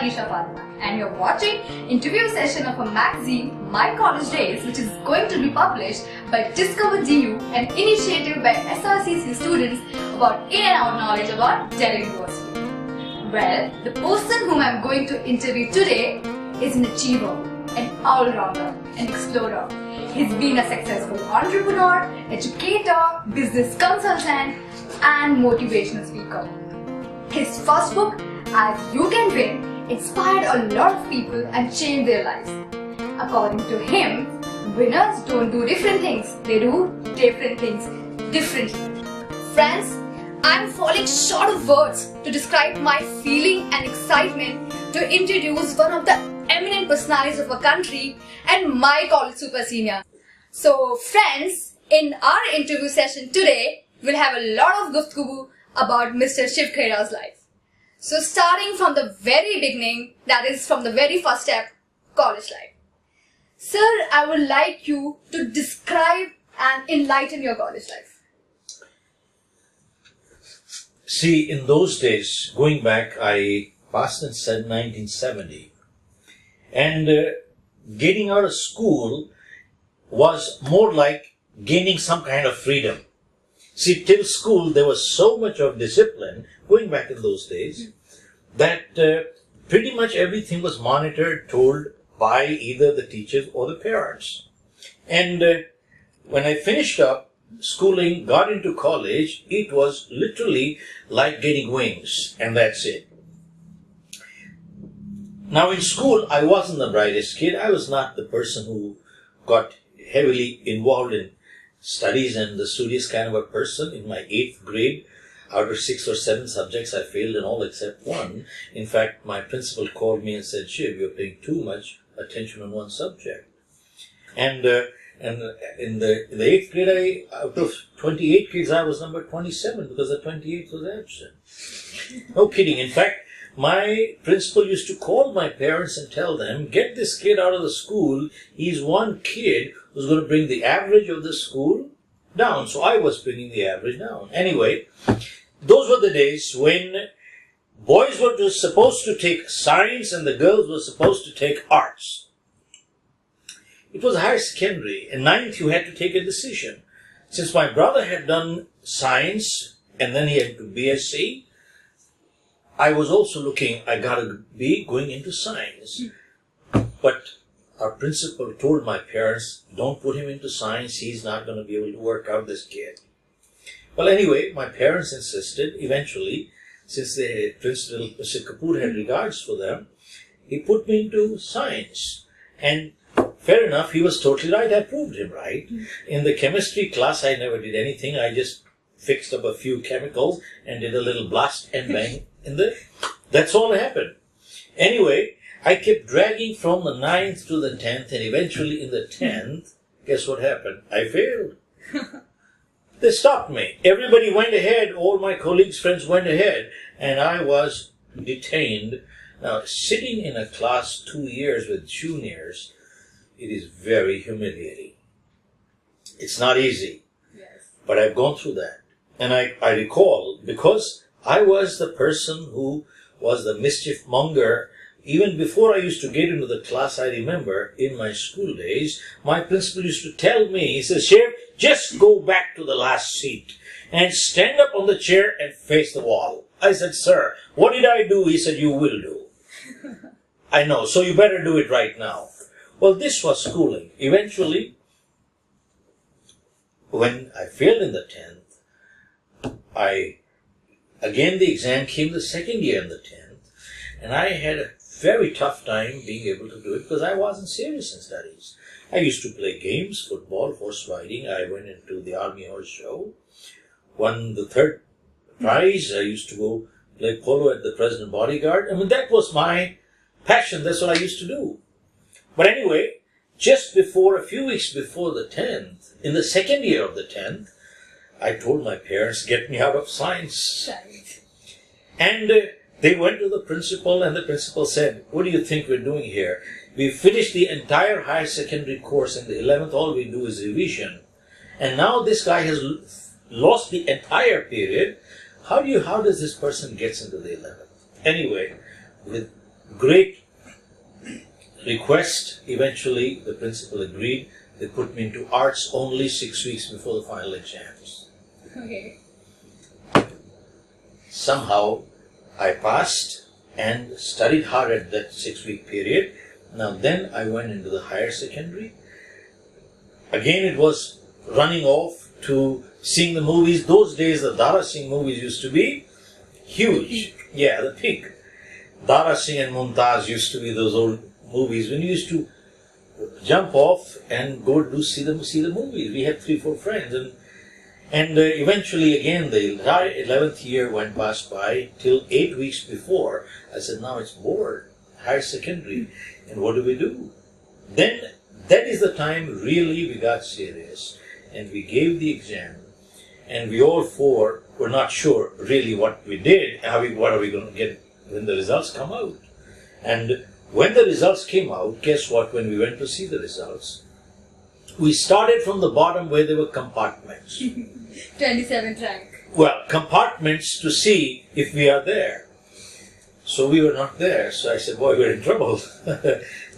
and you're watching interview session of a magazine, My College Days, which is going to be published by DiscoverDU, an initiative by SRCC students about in and out knowledge about Delhi University. Well, the person whom I'm going to interview today is an achiever, an all-rounder, an explorer. He's been a successful entrepreneur, educator, business consultant, and motivational speaker. His first book, As You Can Win, inspired a lot of people and changed their lives. According to him, winners don't do different things, they do different things differently. Friends, I'm falling short of words to describe my feeling and excitement to introduce one of the eminent personalities of our country and my college super senior. So friends, in our interview session today, we'll have a lot of guftagu about Mr. Shiv Khera's life. So starting from the very beginning, that is from the very first step, college life. Sir, I would like you to describe and enlighten your college life. See, in those days, going back, I passed in 1970, and getting out of school was more like gaining some kind of freedom. See, till school, there was so much of discipline, going back in those days, that pretty much everything was monitored, told by either the teachers or the parents. And when I finished up schooling, got into college, it was literally like getting wings, and that's it. Now in school, I wasn't the brightest kid. I was not the person who got heavily involved in studies and the studious kind of a person. In my 8th grade, out of 6 or 7 subjects, I failed in all except one. In fact, my principal called me and said, "Shiv, you're paying too much attention on one subject." And in the 8th grade, out of 28 kids, I was number 27 because the 28th was absent. No kidding. In fact, my principal used to call my parents and tell them, "Get this kid out of the school. He's one kid who's going to bring the average of the school down." So I was bringing the average down. Anyway, those were the days when boys were supposed to take science and the girls were supposed to take arts. It was higher secondary. In 9th, you had to take a decision. Since my brother had done science and then he had to BSc, I was also looking, I gotta be going into science. But our principal told my parents, "Don't put him into science, he's not going to be able to work out, this kid." Well, anyway, my parents insisted. Eventually, since the principal, Mr. Kapoor, had regards for them, he put me into science. And fair enough, he was totally right. I proved him right. In the chemistry class, I never did anything. I just fixed up a few chemicals and did a little blast and bang that's all that happened. Anyway, I kept dragging from the 9th to the 10th, and eventually in the 10th, guess what happened? I failed. They stopped me. Everybody went ahead. All my colleagues, friends went ahead, and I was detained. Now, sitting in a class 2 years with juniors, it is very humiliating. It's not easy. Yes. But I've gone through that. And I recall, because I was the person who was the mischief monger. Even before I used to get into the class, I remember in my school days, my principal used to tell me, he says, "Shiv, just go back to the last seat and stand up on the chair and face the wall." I said, "Sir, what did I do?" He said, "You will do." "I know, so you better do it right now." Well, this was schooling. Eventually, when I failed in the 10th, again the exam came the second year in the 10th, and I had a very tough time being able to do it because I wasn't serious in studies. I used to play games, football, horse riding. I went into the Army Horse Show, won the 3rd prize. I used to go play polo at the President Bodyguard. I mean, that was my passion. That's what I used to do. But anyway, just before, a few weeks before the 10th, in the second year of the 10th, I told my parents, "Get me out of science." Right. And they went to the principal, and the principal said, "What do you think we're doing here? We finished the entire higher secondary course in the 11th, all we do is revision. And now this guy has lost the entire period. How does this person get into the 11th?" Anyway, with great request, eventually the principal agreed. They put me into arts only 6 weeks before the final exams. Okay. Somehow I passed and studied hard at that 6-week period. Now then I went into the higher secondary. Again it was running off to seeing the movies. Those days the Dara Singh movies used to be huge. Yeah, the peak. Dara Singh and Mumtaz used to be those old movies when you used to jump off and go to see the movies. We had 3-4 friends, and eventually again the 11th year went past by till 8 weeks before. I said, now it's board, higher secondary, and what do we do? Then that is the time really we got serious, and we gave the exam, and we all four were not sure really what we did, what are we going to get when the results come out. And when the results came out, guess what, when we went to see the results, we started from the bottom where there were compartments. 27th rank. Well, compartments to see if we are there. So we were not there. So I said, boy, we're in trouble.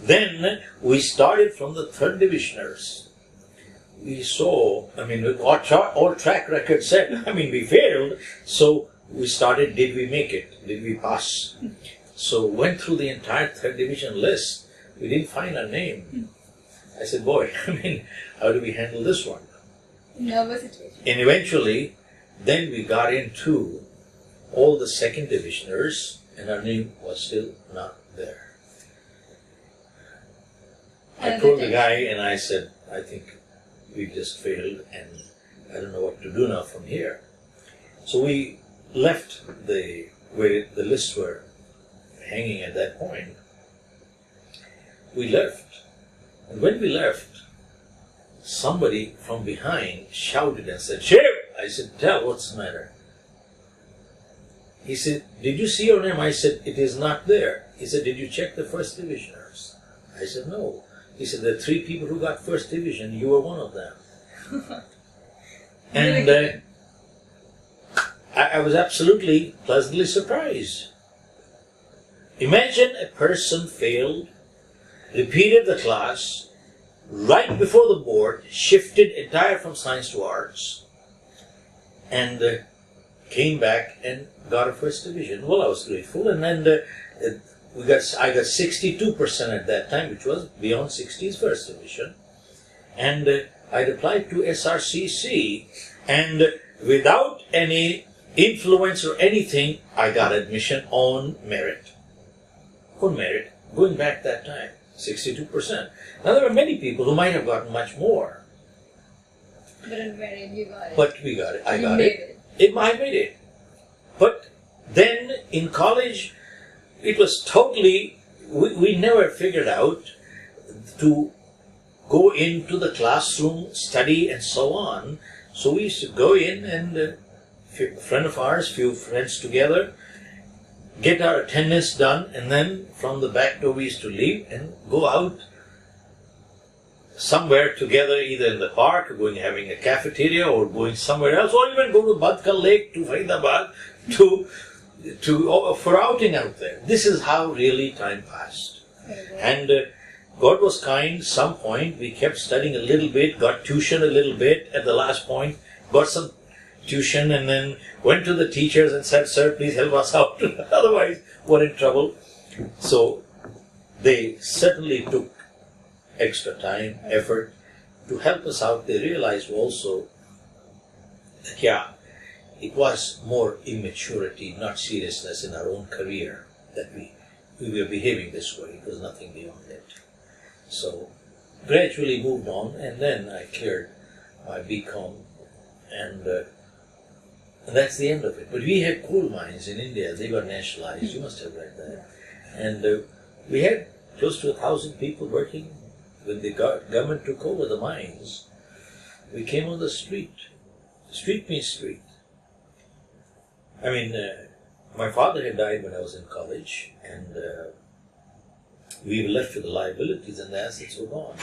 Then we started from the 3rd divisioners. We saw, all track record said, we failed. So we started, did we make it? Did we pass? So went through the entire 3rd division list. We didn't find our name. I said, boy, how do we handle this one? Nervous situation. And eventually, then we got into all the 2nd divisioners, and our name was still not there. I told the guy, and I said, I think we just failed, and I don't know what to do now from here. So we left where the lists were hanging at that point. We left. And when we left, somebody from behind shouted and said, Shiv! I said, tell, what's the matter? He said, did you see your name? I said, it is not there. He said, did you check the 1st divisioners? I said, no. He said, there are 3 people who got 1st division. You were one of them. And I was absolutely pleasantly surprised. Imagine a person failed, repeated the class, right before the board, shifted entire from science to arts, and came back and got a 1st division. Well, I was grateful, and then I got 62% at that time, which was beyond 60's 1st division, and I'd applied to SRCC, and without any influence or anything, I got admission on merit. On merit, going back that time, 62%. Now there were many people who might have gotten much more. But on merit, you got it. But we got it. I got it. I made it. But then in college, it was totally, we never figured out to go into the classroom, study and so on. So we used to go in and a friend of ours, few friends together, get our attendance done, and then from the back door we used to leave and go out somewhere together, either in the park or having a cafeteria or going somewhere else, or even go to Badkal Lake, to Faridabad, for outing out there. This is how really time passed. And God was kind. Some point we kept studying a little bit, got tuition a little bit at the last point, got some tuition, and then went to the teachers and said, sir, please help us out. Otherwise, we're in trouble. So they certainly took extra time, effort to help us out. They realized also that, it was more immaturity, not seriousness in our own career that we were behaving this way. It was nothing beyond it. So gradually moved on, and then I cleared my BCom, and that's the end of it. But we had coal mines in India. They got nationalized. You must have read that. And we had close to 1,000 people working. When the government took over the mines, we came on the street. Street means street. My father had died when I was in college, and we were left with the liabilities, and the assets were gone.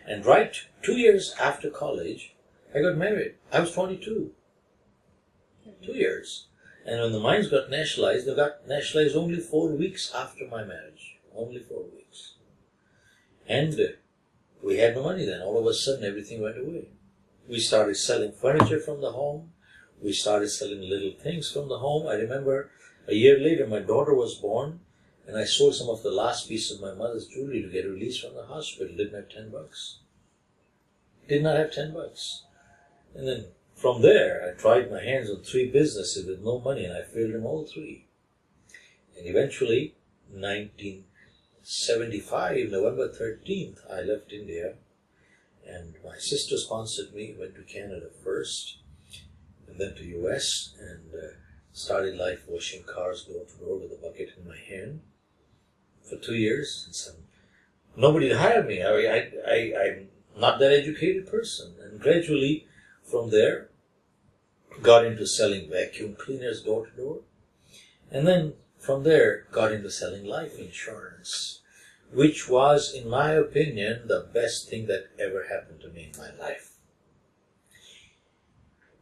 And right 2 years after college, I got married. I was 22. 2 years. And when the mines got nationalized, they got nationalized only 4 weeks after my marriage. only 4 weeks. And we had no money then. All of a sudden, everything went away. We started selling furniture from the home. We started selling little things from the home. I remember a year later, my daughter was born, and I sold some of the last piece of my mother's jewelry to get released from the hospital. Didn't have $10. Did not have $10. And then from there, I tried my hands on 3 businesses with no money, and I failed in all 3. And eventually, 1975, November 13th, I left India, and my sister sponsored me, went to Canada first, and then to US, and started life washing cars door to door with a bucket in my hand for 2 years. And nobody to hire me. I'm not that educated person. And gradually, from there, got into selling vacuum cleaners door to door. And then from there, got into selling life insurance, which was, in my opinion, the best thing that ever happened to me in my life.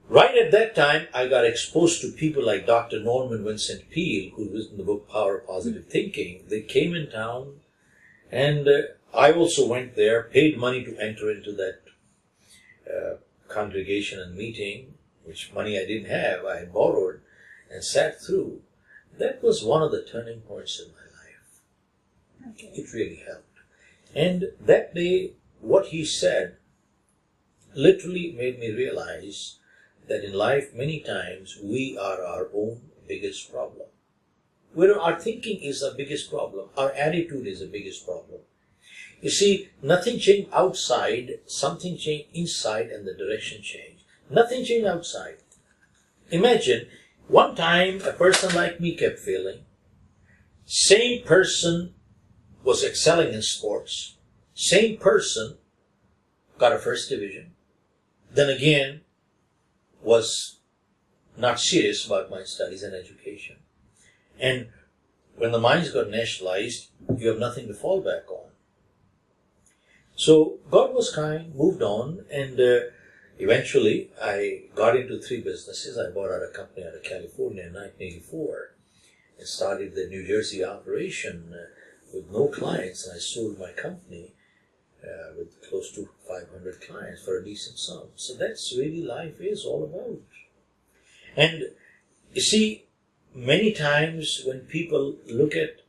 Right at that time, I got exposed to people like Dr. Norman Vincent Peale, who was in the book Power of Positive Thinking. They came in town, and I also went there, paid money to enter into that congregation and meeting, which money I didn't have, I had borrowed, and sat through. That was one of the turning points in my life. Okay. It really helped. And that day, what he said literally made me realize that in life, many times, we are our own biggest problem. Our thinking is the biggest problem. Our attitude is the biggest problem. You see, nothing changed outside, something changed inside, and the direction changed. Nothing changed outside. Imagine, one time a person like me kept failing. Same person was excelling in sports. Same person got a first division. Then again, was not serious about my studies and education. And when the mines got nationalized, you have nothing to fall back on. So God was kind, moved on, and eventually I got into 3 businesses. I bought out a company out of California in 1984 and started the New Jersey operation with no clients, and I sold my company with close to 500 clients for a decent sum. So that's really life is all about. And you see, many times when people look at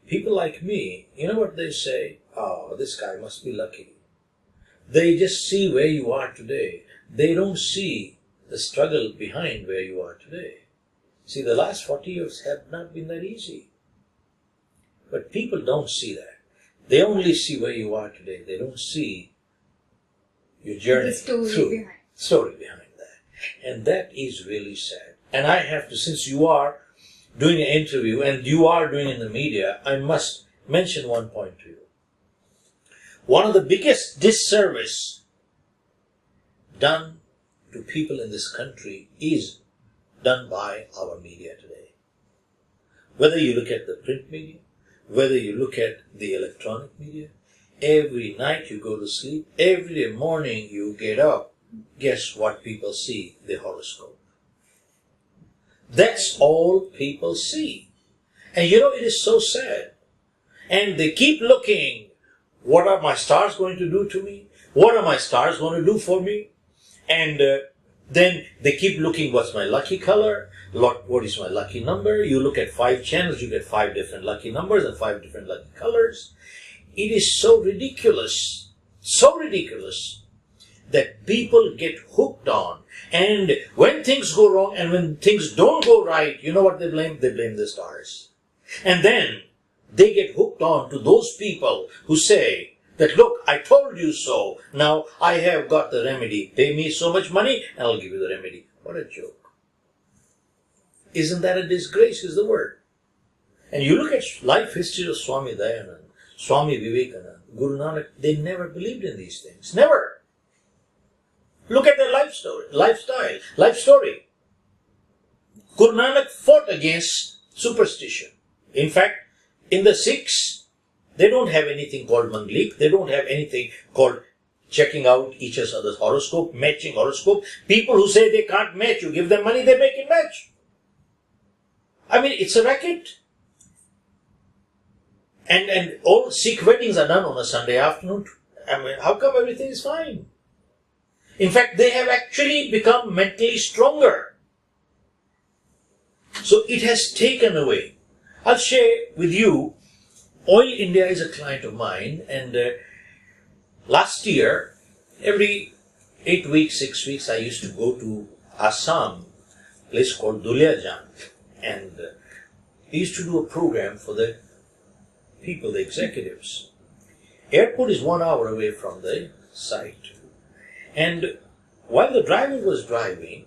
people like me, you know what they say? Oh, this guy must be lucky. They just see where you are today. They don't see the struggle behind where you are today. See, the last 40 years have not been that easy. But people don't see that. They only see where you are today. They don't see your journey the story behind that. And that is really sad. And I have to, since you are doing an interview and you are doing it in the media, I must mention one point to you. One of the biggest disservice done to people in this country is done by our media today. Whether you look at the print media, whether you look at the electronic media, every night you go to sleep, every morning you get up, guess what people see? The horoscope. That's all people see. And you know, it is so sad. And they keep looking, what are my stars going to do to me? What are my stars going to do for me? And then they keep looking, what's my lucky color? What is my lucky number? You look at 5 channels, you get 5 different lucky numbers and 5 different lucky colors. It is so ridiculous that people get hooked on. And when things go wrong and when things don't go right, you know what they blame? They blame the stars. And then they get hooked on to those people who say that, look, I told you so. Now I have got the remedy. Pay me so much money and I'll give you the remedy. What a joke. Isn't that a disgrace is the word. And you look at life history of Swami Dayanand, Swami Vivekananda, Guru Nanak, they never believed in these things. Never. Look at their life story. Guru Nanak fought against superstition. In fact, in the Sikhs, they don't have anything called Manglik. They don't have anything called checking out each other's horoscope, matching horoscope. People who say they can't match, you give them money, they make it match. I mean, it's a racket. And all Sikh weddings are done on a Sunday afternoon. I mean, how come everything is fine? In fact, they have actually become mentally stronger. So it has taken away. I'll share with you, Oil India is a client of mine, and last year, every 8 weeks, 6 weeks, I used to go to Assam, a place called Duliajan, and we used to do a program for the people, the executives. Airport is 1 hour away from the site. And while the driver was driving,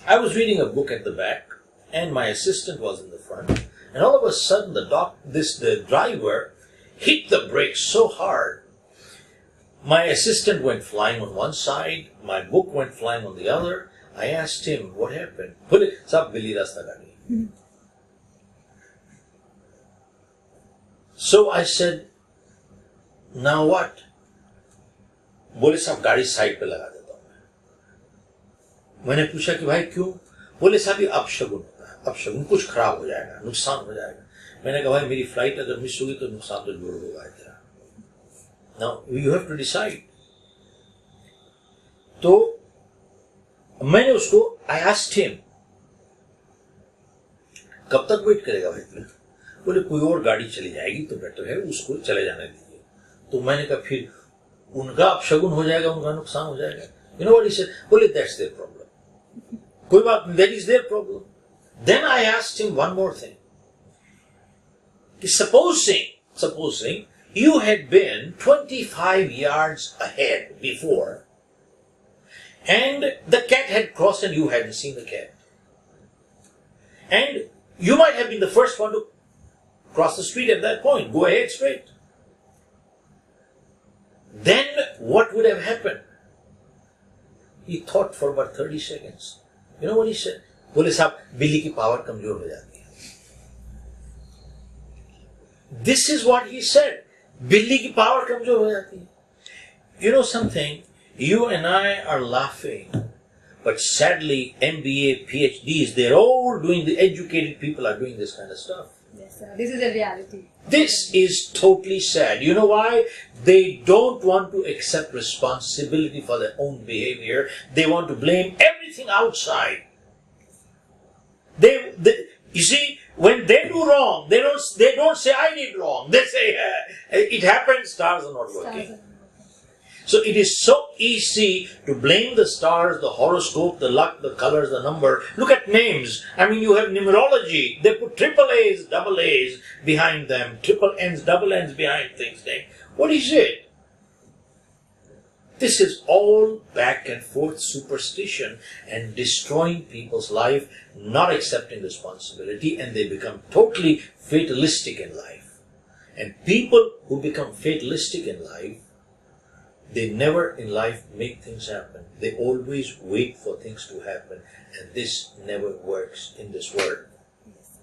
I was reading a book at the back, and my assistant was in the front. And all of a sudden, the driver hit the brakes so hard. My assistant went flying on one side, my book went flying on the other. I asked him, what happened? Sab billi rasta gadi. So I said, now what? बोले साहब गाड़ी side पे लगा देता हूं मैं। मैंने पूछा कि भाई क्यों? बोले साहब ये अपशगुन होता है, अपशगुन, कुछ खराब हो जाएगा, नुकसान हो जाएगा। मैंने कहा भाई मेरी फ्लाइट अगर मिस होगी तो नुकसान तो जरूर होगा तेरा। Now you have to decide. तो मैंने उसको, आई आस्क्ड हिम, कब तक वेट करेगा भाई तू? बोले कोई और गाड़ी चली जाएगी तो बेटर है, उसको चले जाने दीजिए। तो मैंने कहा फिर उनका अपशगुन हो जाएगा, उनका नुकसान हो जाएगा। You know what he said? बोले दैट्स देयर प्रॉब्लम। कोई बात नहीं, that is their problem. Then I asked him one more thing, कि supposing you had been 25 yards ahead before, and the cat had crossed and you hadn't seen the cat. And you might have been the first one to cross the street at that point, go ahead straight. Then what would have happened? He thought for about 30 seconds. You know what he said? बोले साहब बिल्ली की power कमजोर हो जाती है. This is what he said. बिल्ली की पावर कमजोर हो जाती है. You know something? You and I are laughing, but sadly MBA, PhDs, they're all doing, the educated people are doing this kind of stuff. Yes, sir. This is a reality. This is totally sad. You know why? They don't want to accept responsibility for their own behavior. They want to blame everything outside. You see, when they do wrong, they don't say I did wrong. They say it happened. Stars are not working. So it is so easy to blame the stars, the horoscope, the luck, the colors, the number. Look at names. I mean, you have numerology. They put triple A's, double A's behind them, triple N's, double N's behind things. What is it? This is all back and forth superstition and destroying people's life, not accepting responsibility, and they become totally fatalistic in life. And people who become fatalistic in life, they never in life make things happen. They always wait for things to happen, and this never works in this world. Yes,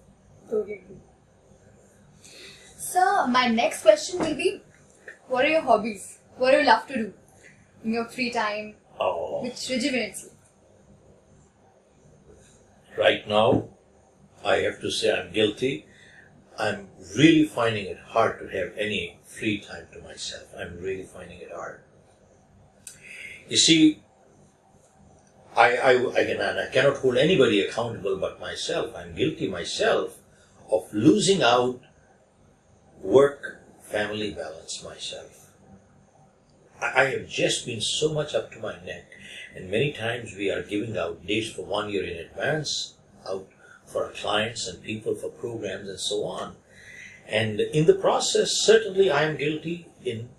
totally agree. So, my next question will be, what are your hobbies? What do you love to do in your free time, which rejuvenates you? Right now, I have to say I'm guilty. I'm really finding it hard to have any free time to myself. I'm really finding it hard. You see, I cannot hold anybody accountable but myself. I'm guilty myself of losing out work-family balance myself. I have just been so much up to my neck, and many times we are giving out dates for 1 year in advance out for our clients and people for programs and so on. And in the process, certainly I am guilty in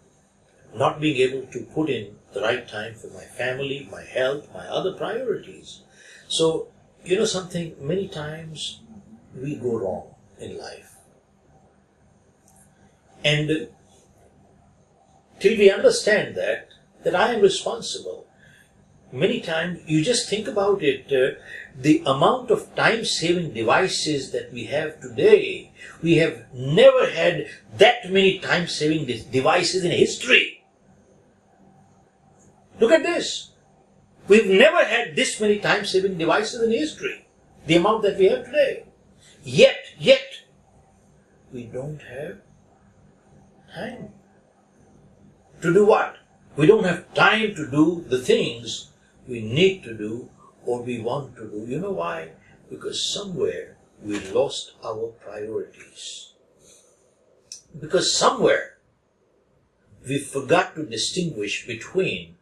not being able to put in the right time for my family, my health, my other priorities. So, you know something, many times we go wrong in life. And till we understand that I am responsible, many times you just think about it, the amount of time-saving devices that we have today, we have never had that many time-saving devices in history. Look at this. We've never had this many time-saving devices in history, the amount that we have today. Yet, we don't have time. To do what? We don't have time to do the things we need to do or we want to do. You know why? Because somewhere we lost our priorities. Because somewhere we forgot to distinguish between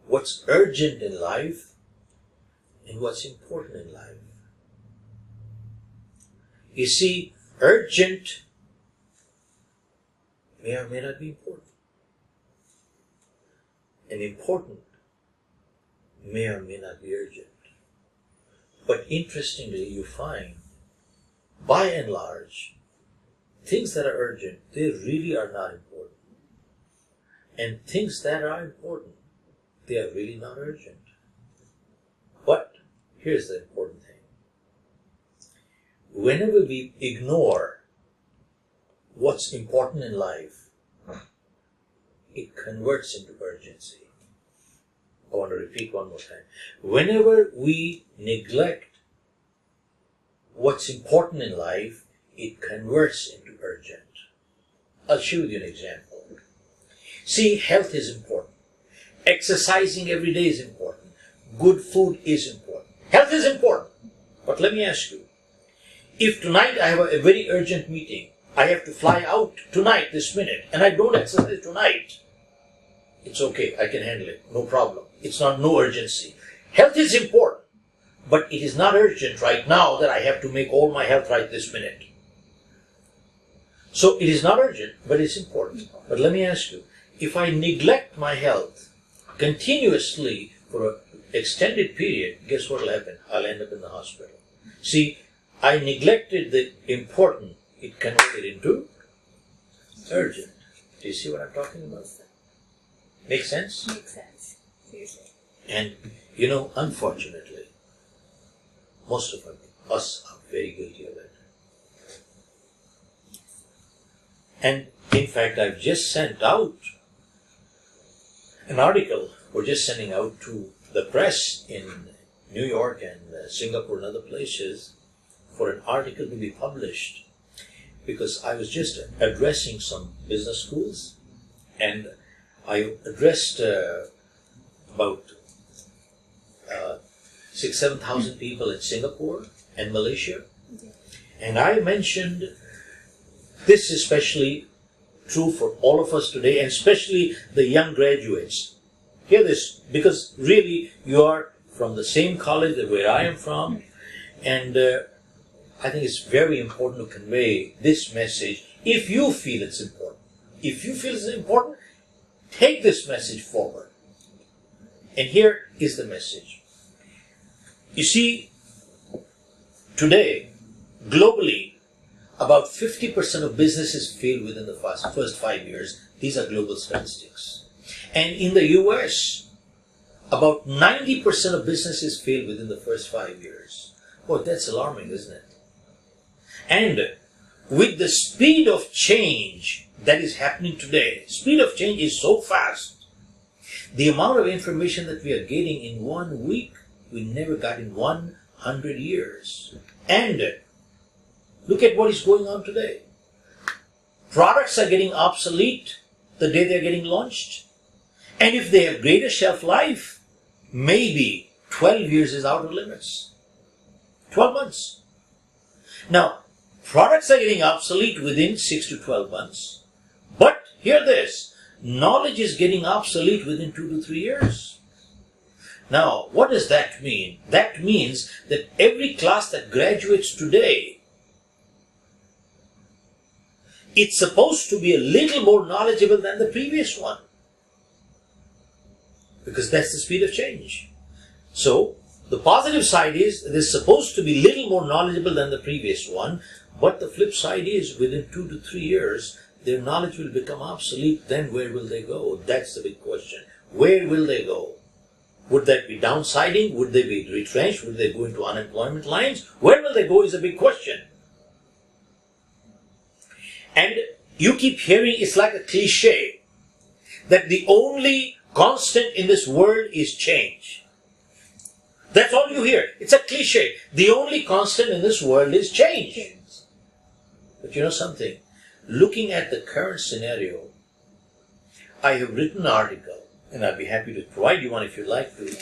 what's urgent in life and what's important in life. You see, urgent may or may not be important. And important may or may not be urgent. But interestingly, you find, by and large, things that are urgent, they really are not important. And things that are important, they are really not urgent. But here's the important thing. Whenever we ignore what's important in life, it converts into urgency. I want to repeat one more time. Whenever we neglect what's important in life, it converts into urgent. I'll show you an example. See, health is important. Exercising every day is important. Good food is important. Health is important. But let me ask you, if tonight I have a very urgent meeting, I have to fly out tonight, this minute, and I don't exercise tonight, it's okay, I can handle it, no problem. It's not no urgency. Health is important, but it is not urgent right now that I have to make all my health right this minute. So it is not urgent, but it's important. But let me ask you, if I neglect my health continuously for an extended period, guess what will happen? I'll end up in the hospital. See, I neglected the important, it converted into urgent. Do you see what I'm talking about? Make sense? Makes sense. Seriously. And, you know, unfortunately, most of us are very guilty of it. And, in fact, I've just sent out an article, we're just sending out to the press in New York and Singapore and other places for an article to be published, because I was just addressing some business schools, and I addressed about 6,000-7,000 people in Singapore and Malaysia. And I mentioned this is especially true for all of us today, and especially the young graduates. Hear this, because really you are from the same college that where I am from, and I think it's very important to convey this message if you feel it's important. If you feel it's important, take this message forward. And here is the message. You see, today, globally, about 50% of businesses fail within the first 5 years. These are global statistics. And in the US, about 90% of businesses fail within the first 5 years. Boy, that's alarming, isn't it? And with the speed of change that is happening today, speed of change is so fast. The amount of information that we are getting in 1 week, we never got in 100 years. And look at what is going on today. Products are getting obsolete the day they're getting launched. And if they have greater shelf life, maybe 12 years is out of limits. 12 months. Now, products are getting obsolete within 6 to 12 months. But hear this, knowledge is getting obsolete within 2 to 3 years. Now, what does that mean? That means that every class that graduates today, it's supposed to be a little more knowledgeable than the previous one. Because that's the speed of change. So, the positive side is they're supposed to be little more knowledgeable than the previous one, but the flip side is within 2 to 3 years, their knowledge will become obsolete. Then where will they go? That's the big question. Where will they go? Would that be downsizing? Would they be retrenched? Would they go into unemployment lines? Where will they go is a big question. And you keep hearing, it's like a cliche, that the only constant in this world is change. That's all you hear. It's a cliche. The only constant in this world is change. But you know something? looking at the current scenario, I have written an article, and I'd be happy to provide you one if you'd like to.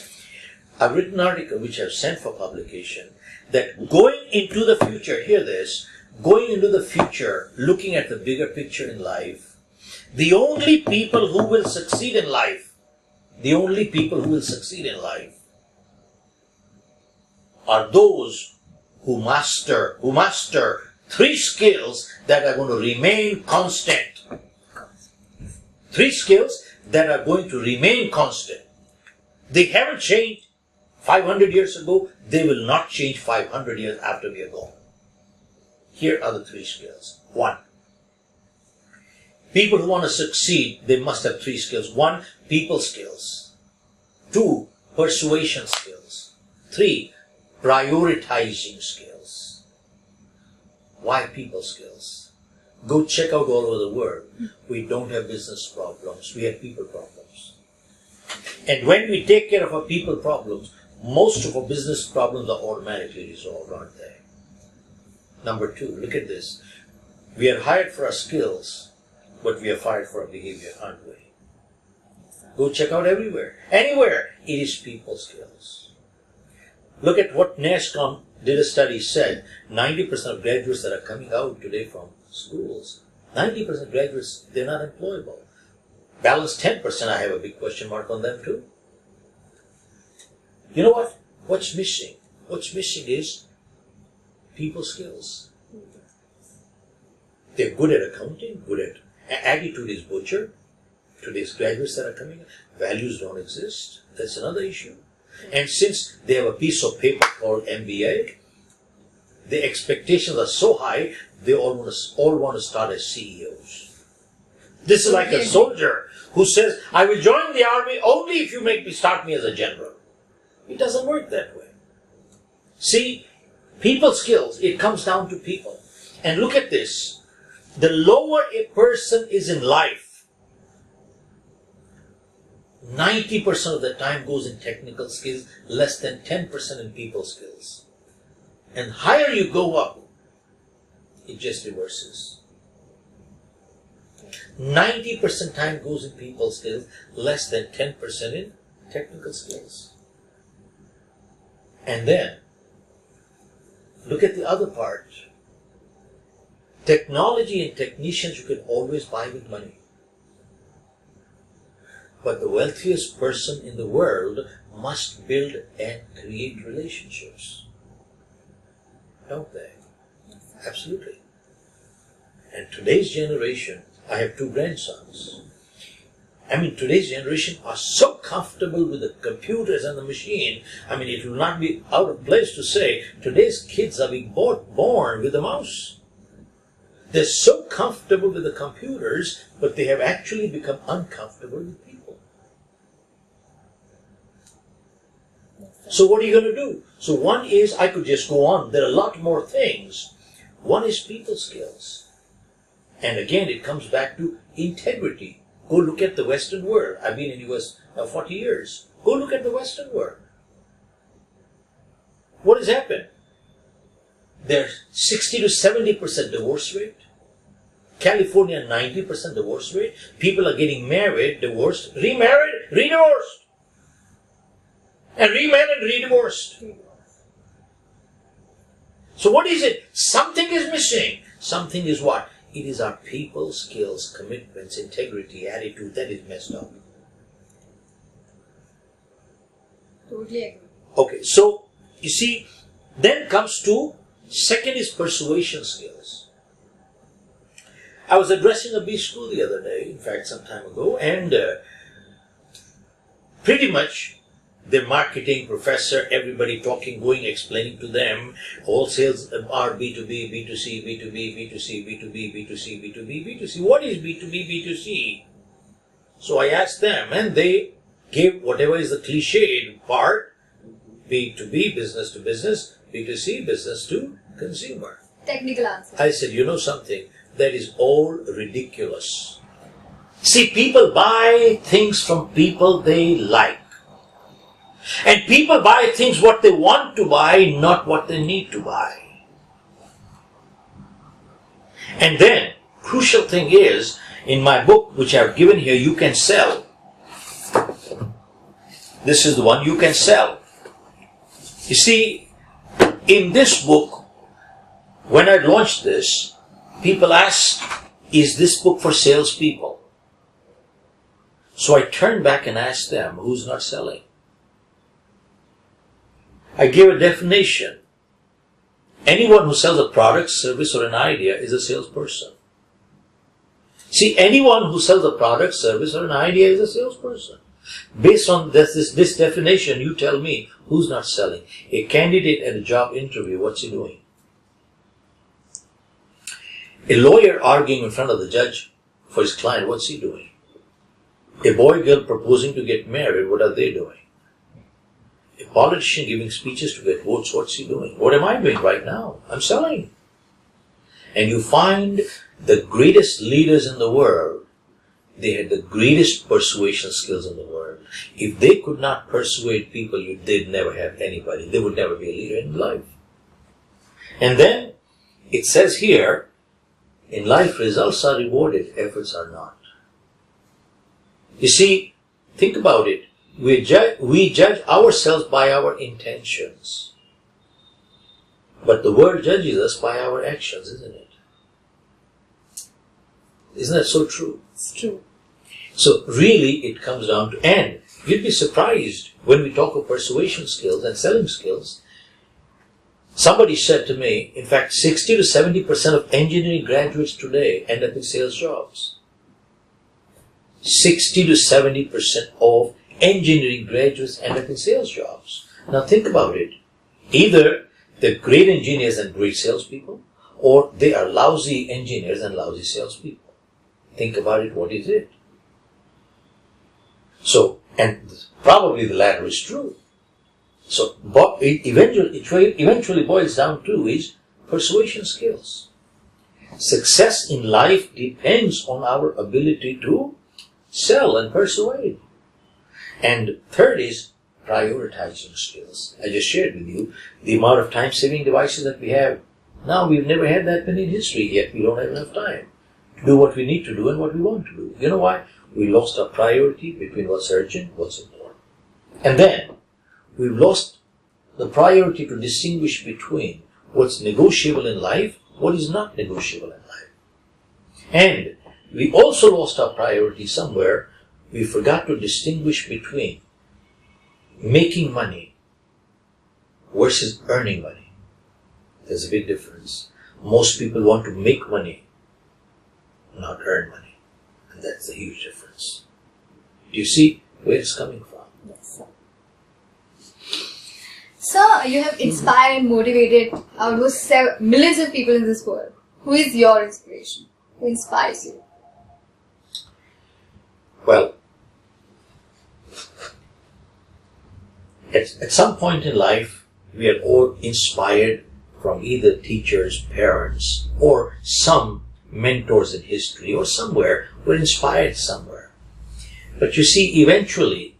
I've written an article which I've sent for publication that going into the future, hear this, going into the future, looking at the bigger picture in life, the only people who will succeed in life, are those who master 3 skills that are going to remain constant. 3 skills that are going to remain constant. They haven't changed 500 years ago. They will not change 500 years after we are gone. Here are the 3 skills. 1. People who want to succeed, they must have 3 skills. 1. People skills. 2. Persuasion skills. 3. Prioritizing skills. Why people skills? Go check out all over the world. We don't have business problems. We have people problems. And when we take care of our people problems, most of our business problems are automatically resolved, aren't they? Number 2, look at this. We are hired for our skills, but we are fired for our behavior, aren't we? Go check out everywhere. Anywhere, it is people skills. Look at what NASCOM did a study said. 90% of graduates that are coming out today from schools, 90% of graduates, they're not employable. Balance 10%, I have a big question mark on them too. You know what? What's missing? What's missing is people skills. They're good at accounting, good at attitude is butchered. Today's graduates that are coming, values don't exist. That's another issue. And since they have a piece of paper called MBA, the expectations are so high, they all want to start as CEOs. This is like a soldier who says, I will join the army only if you start me as a general. It doesn't work that way. See, people skills, it comes down to people. And look at this. The lower a person is in life, 90% of the time goes in technical skills, less than 10% in people skills. And higher you go up, it just reverses. 90% time goes in people skills, less than 10% in technical skills. And then, look at the other part. Technology and technicians you can always buy with money. But the wealthiest person in the world must build and create relationships. Don't they? Absolutely. And today's generation, I have 2 grandsons. Today's generation are so comfortable with the computers and the machine. It will not be out of place to say, today's kids are being born with a mouse. They're so comfortable with the computers, but they have actually become uncomfortable with people. So what are you going to do? So one is, I could just go on. There are a lot more things. One is people skills. And again, it comes back to integrity. Go look at the Western world. I've been in the US now 40 years. Go look at the Western world. What has happened? There's 60 to 70% divorce rate. California, 90% divorce rate. People are getting married, divorced, remarried, redivorced. And remarried, redivorced. So what is it? Something is missing. Something is what? It is our people skills, commitments, integrity, attitude that is messed up. Totally agree. Okay, so you see, then comes to, second is persuasion skills. I was addressing a B school the other day, in fact some time ago, and pretty much the marketing professor, everybody talking, going, explaining to them, all sales are B2B, B2C, B2B, B2C, B2B, B2C, B2B, B2C. What is B2B, B2C? So I asked them, and they gave whatever is the cliched part, B2B, business to business, B2C, business to consumer. Technical answer. I said, you know something? That is all ridiculous. See, people buy things from people they like. And people buy things what they want to buy, not what they need to buy. And then, crucial thing is, in my book, which I've given here, You Can Sell. This is the one, You Can Sell. You see, in this book, when I launched this, people asked, is this book for salespeople? So I turned back and asked them, who's not selling? I gave a definition. Anyone who sells a product, service, or an idea is a salesperson. See, anyone who sells a product, service, or an idea is a salesperson. Based on this definition, you tell me who's not selling. A candidate at a job interview, what's he doing? A lawyer arguing in front of the judge for his client, what's he doing? A boy girl proposing to get married, what are they doing? A politician giving speeches to get votes, what's he doing? What am I doing right now? I'm selling. And you find the greatest leaders in the world, they had the greatest persuasion skills in the world. If they could not persuade people, they'd never have anybody. They would never be a leader in life. And then it says here, in life, results are rewarded, efforts are not. You see, think about it. We judge ourselves by our intentions. But the world judges us by our actions, isn't it? Isn't that so true? It's true. So really it comes down to, and you'd be surprised when we talk of persuasion skills and selling skills. Somebody said to me, in fact, 60 to 70% of engineering graduates today end up in sales jobs. 60 to 70% of engineering graduates end up in sales jobs. Now think about it. Either they're great engineers and great salespeople, or they are lousy engineers and lousy salespeople. Think about it, what is it? So, and probably the latter is true. So, but it eventually boils down to is persuasion skills. Success in life depends on our ability to sell and persuade. And third is prioritizing skills. I just shared with you the amount of time-saving devices that we have. Now, we've never had that many in history, yet we don't have enough time to do what we need to do and what we want to do. You know why? We lost our priority between what's urgent, what's important. And then, we've lost the priority to distinguish between what's negotiable in life, what is not negotiable in life. And we also lost our priority somewhere. We forgot to distinguish between making money versus earning money. There's a big difference. Most people want to make money, not earn money. And that's a huge difference. Do you see where it's coming from? Yes, sir. Sir, you have inspired and motivated almost millions of people in this world. Who is your inspiration? Who inspires you? Well, at some point in life, we are all inspired from either teachers, parents, or some mentors in history, or somewhere. We're inspired somewhere. But you see, eventually,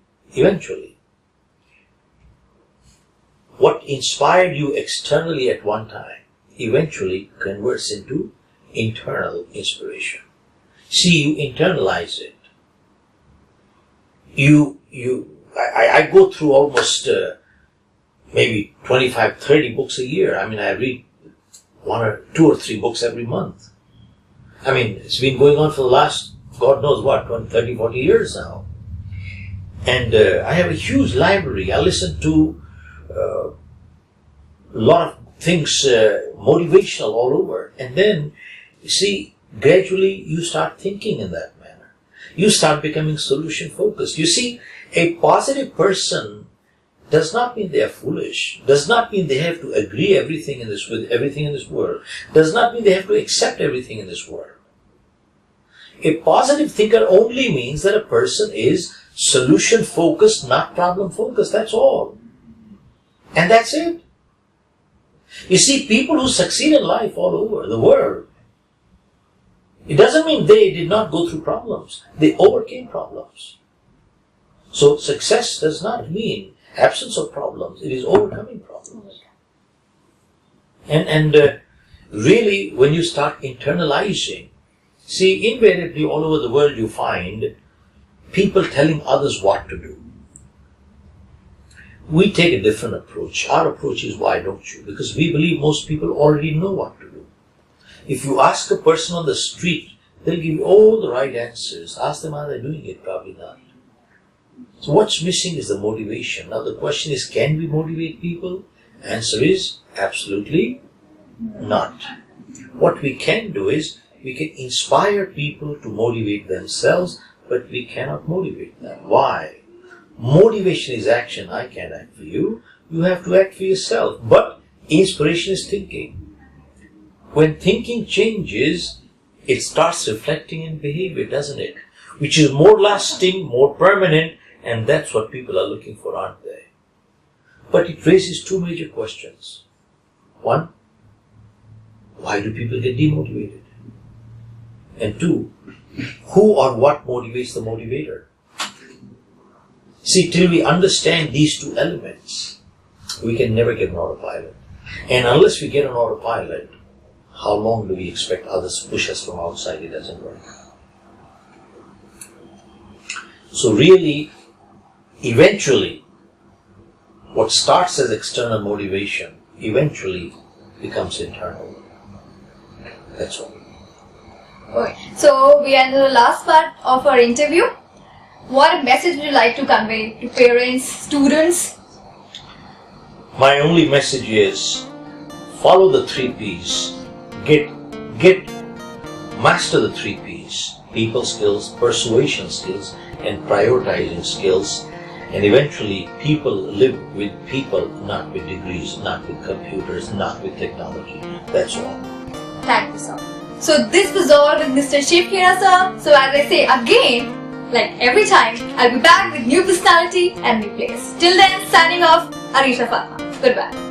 what inspired you externally at one time eventually converts into internal inspiration. See, you internalize it. I go through almost maybe 25, 30 books a year. I mean, I read 1 or 2 or 3 books every month. I mean, it's been going on for the last, God knows what, 20, 30, 40 years now. And I have a huge library. I listen to a lot of things, motivational all over. And then, you see, gradually you start thinking in that manner. You start becoming solution focused. You see, a positive person does not mean they are foolish. Does not mean they have to agree with everything in this world. Does not mean they have to accept everything in this world. A positive thinker only means that a person is solution focused, not problem focused. That's all. And that's it. You see, people who succeed in life all over the world, it doesn't mean they did not go through problems. They overcame problems. So success does not mean absence of problems. It is overcoming problems. And really, when you start internalizing See, invariably all over the world you find people telling others what to do. We take a different approach. Our approach is, why don't you? Because we believe most people already know what to do. If you ask a person on the street, they'll give you all the right answers. Ask them, are they doing it? Probably not. So what's missing is the motivation. Now the question is, can we motivate people? Answer is, absolutely not. What we can do is, we can inspire people to motivate themselves, but we cannot motivate them. Why? Motivation is action. I can't act for you. You have to act for yourself. But inspiration is thinking. When thinking changes, it starts reflecting in behavior, doesn't it? Which is more lasting, more permanent, and that's what people are looking for, aren't they? But it raises two major questions. One, why do people get demotivated? And two, who or what motivates the motivator? See, till we understand these two elements, we can never get an autopilot. And unless we get an autopilot, how long do we expect others to push us from outside? It doesn't work. So really, eventually, what starts as external motivation eventually becomes internal. That's all. Okay. So we are in the last part of our interview. What message would you like to convey to parents, students? My only message is, follow the 3 P's. Master the 3 P's. People skills, persuasion skills, and prioritizing skills. And eventually, people live with people, not with degrees, not with computers, not with technology. That's all. Thank you, sir. So this was all with Mr. Shiv Khera, sir. So as I say again, like every time, I'll be back with new personality and new place. Till then, signing off, Arisha Farma. Goodbye.